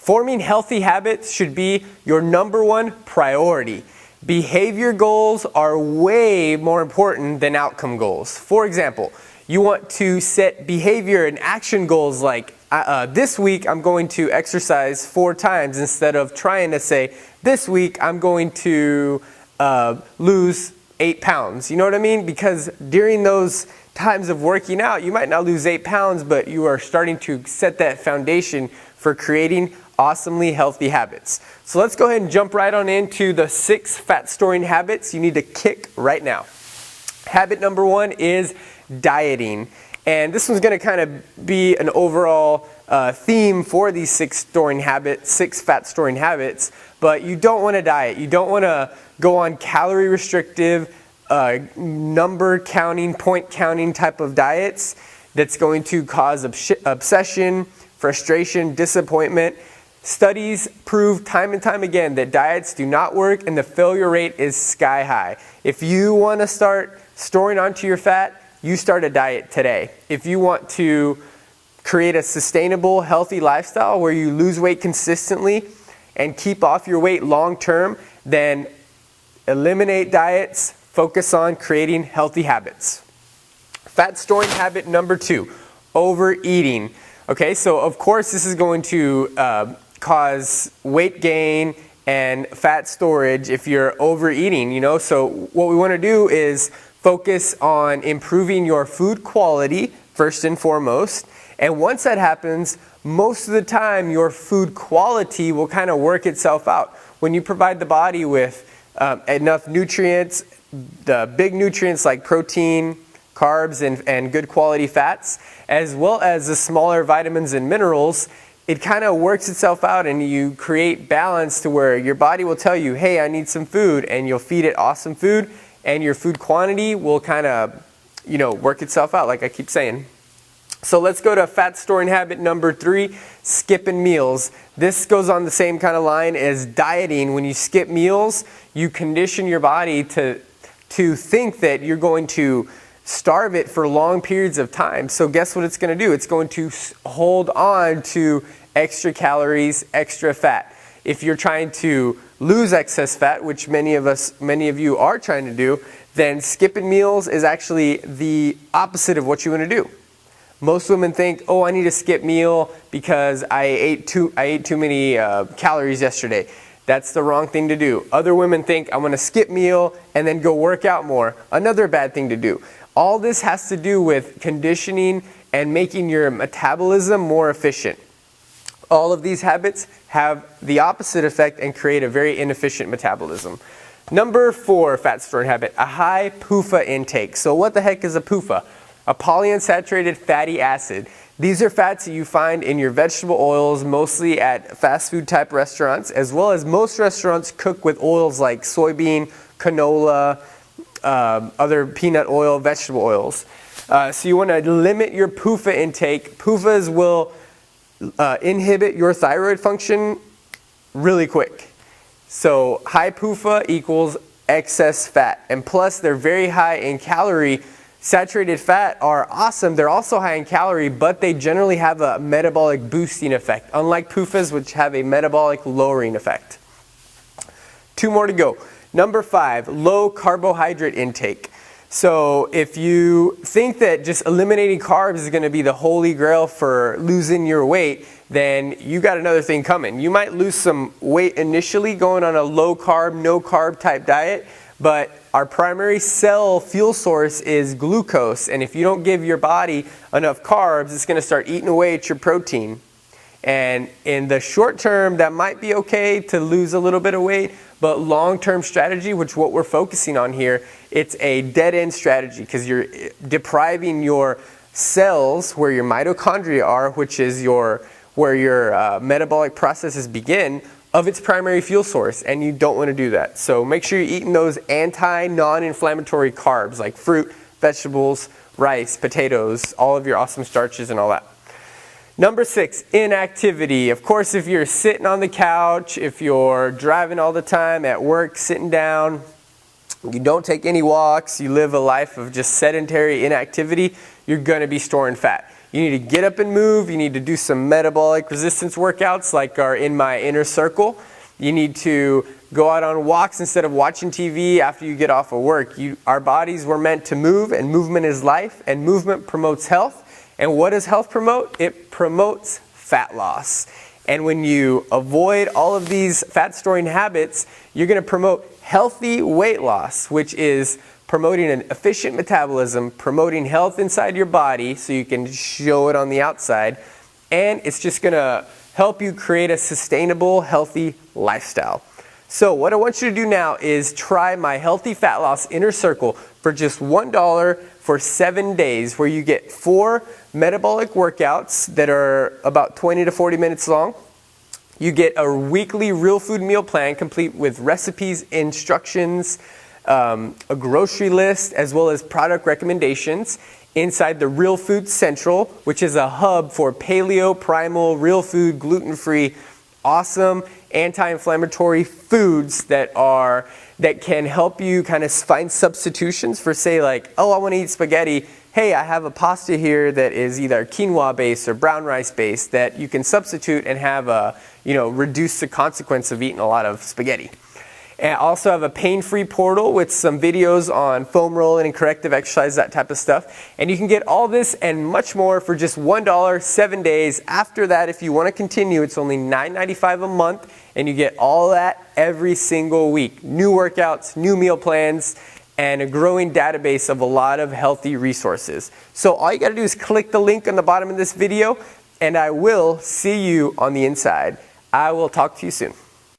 Forming healthy habits should be your number one priority. Behavior goals are way more important than outcome goals. For example, you want to set behavior and action goals like this week I'm going to exercise 4 times instead of trying to say this week I'm going to lose 8 pounds. You know what I mean? Because during those times of working out, you might not lose 8 pounds, but you are starting to set that foundation for creating awesomely healthy habits. So let's go ahead and jump right on into the 6 fat storing habits you need to kick right now. Habit number 1 is dieting. And this one's going to kind of be an overall theme for these 6 fat storing habits, but you don't want to diet. You don't want to go on calorie restrictive, number counting, point counting type of diets that's going to cause obsession, frustration, disappointment. Studies prove time and time again that diets do not work and the failure rate is sky high. If you want to start storing onto your fat, you start a diet today. If you want to create a sustainable, healthy lifestyle where you lose weight consistently and keep off your weight long term, then eliminate diets, focus on creating healthy habits. Fat storing habit number 2, overeating. Okay, so of course this is going to cause weight gain and fat storage if you're overeating, you know. So what we want to do is focus on improving your food quality first and foremost. And once that happens, most of the time your food quality will kind of work itself out. When you provide the body with enough nutrients, the big nutrients like protein, carbs, and good quality fats, as well as the smaller vitamins and minerals, it kind of works itself out and you create balance to where your body will tell you, hey, I need some food, and you'll feed it awesome food, and your food quantity will kind of, work itself out, like I keep saying. So let's go to fat storing habit number 3, skipping meals. This goes on the same kind of line as dieting. When you skip meals, you condition your body to think that you're going to starve it for long periods of time. So guess what it's going to do? It's going to hold on to extra calories, extra fat. If you're trying to lose excess fat, which many of you are trying to do, then skipping meals is actually the opposite of what you want to do. Most women think, oh, I need to skip meal because I ate too many calories yesterday. That's the wrong thing to do. Other women think, I'm going to skip meal and then go work out more. Another bad thing to do. All this has to do with conditioning and making your metabolism more efficient. All of these habits have the opposite effect and create a very inefficient metabolism. Number 4 fat storing habit, a high PUFA intake. So what the heck is a PUFA? A polyunsaturated fatty acid. These are fats that you find in your vegetable oils, mostly at fast food type restaurants, as well as most restaurants cook with oils like soybean, canola, other peanut oil, vegetable oils. So you want to limit your PUFA intake. PUFAs will inhibit your thyroid function really quick. So high PUFA equals excess fat. And plus they're very high in calorie. Saturated fat are awesome. They're also high in calorie, but they generally have a metabolic boosting effect, unlike PUFAs, which have a metabolic lowering effect. 2 more to go. Number 5, low carbohydrate intake. So if you think that just eliminating carbs is going to be the holy grail for losing your weight, then you got another thing coming. You might lose some weight initially going on a low carb, no carb type diet, but our primary cell fuel source is glucose, and if you don't give your body enough carbs, it's going to start eating away at your protein. And in the short term, that might be okay to lose a little bit of weight, but long-term strategy, which what we're focusing on here, it's a dead-end strategy because you're depriving your cells where your mitochondria are, which is where your metabolic processes begin, of its primary fuel source, and you don't want to do that. So make sure you're eating those non-inflammatory carbs like fruit, vegetables, rice, potatoes, all of your awesome starches and all that. Number 6, inactivity. Of course, if you're sitting on the couch, if you're driving all the time at work, sitting down, you don't take any walks, you live a life of just sedentary inactivity, you're going to be storing fat. You need to get up and move. You need to do some metabolic resistance workouts like are in my inner circle. You need to go out on walks instead of watching TV after you get off of work. Our bodies were meant to move, and movement is life, and movement promotes health. And what does health promote? It promotes fat loss. And when you avoid all of these fat-storing habits, you're going to promote healthy weight loss, which is promoting an efficient metabolism, promoting health inside your body so you can show it on the outside, and it's just going to help you create a sustainable, healthy lifestyle. So what I want you to do now is try my Healthy Fat Loss Inner Circle for just $1 for 7 days, where you get 4 metabolic workouts that are about 20 to 40 minutes long. You get a weekly real food meal plan complete with recipes, instructions, a grocery list, as well as product recommendations inside the Real Food Central, which is a hub for paleo, primal, real food, gluten-free, awesome anti-inflammatory foods that can help you kind of find substitutions for, say, like, oh, I want to eat spaghetti. Hey, I have a pasta here that is either quinoa based or brown rice based that you can substitute and have reduce the consequence of eating a lot of spaghetti. And I also have a pain-free portal with some videos on foam rolling and corrective exercise, that type of stuff. And you can get all this and much more for just $1, 7 days. After that, if you want to continue, it's only $9.95 a month, and you get all that every single week. New workouts, new meal plans, and a growing database of a lot of healthy resources. So all you got to do is click the link on the bottom of this video, and I will see you on the inside. I will talk to you soon.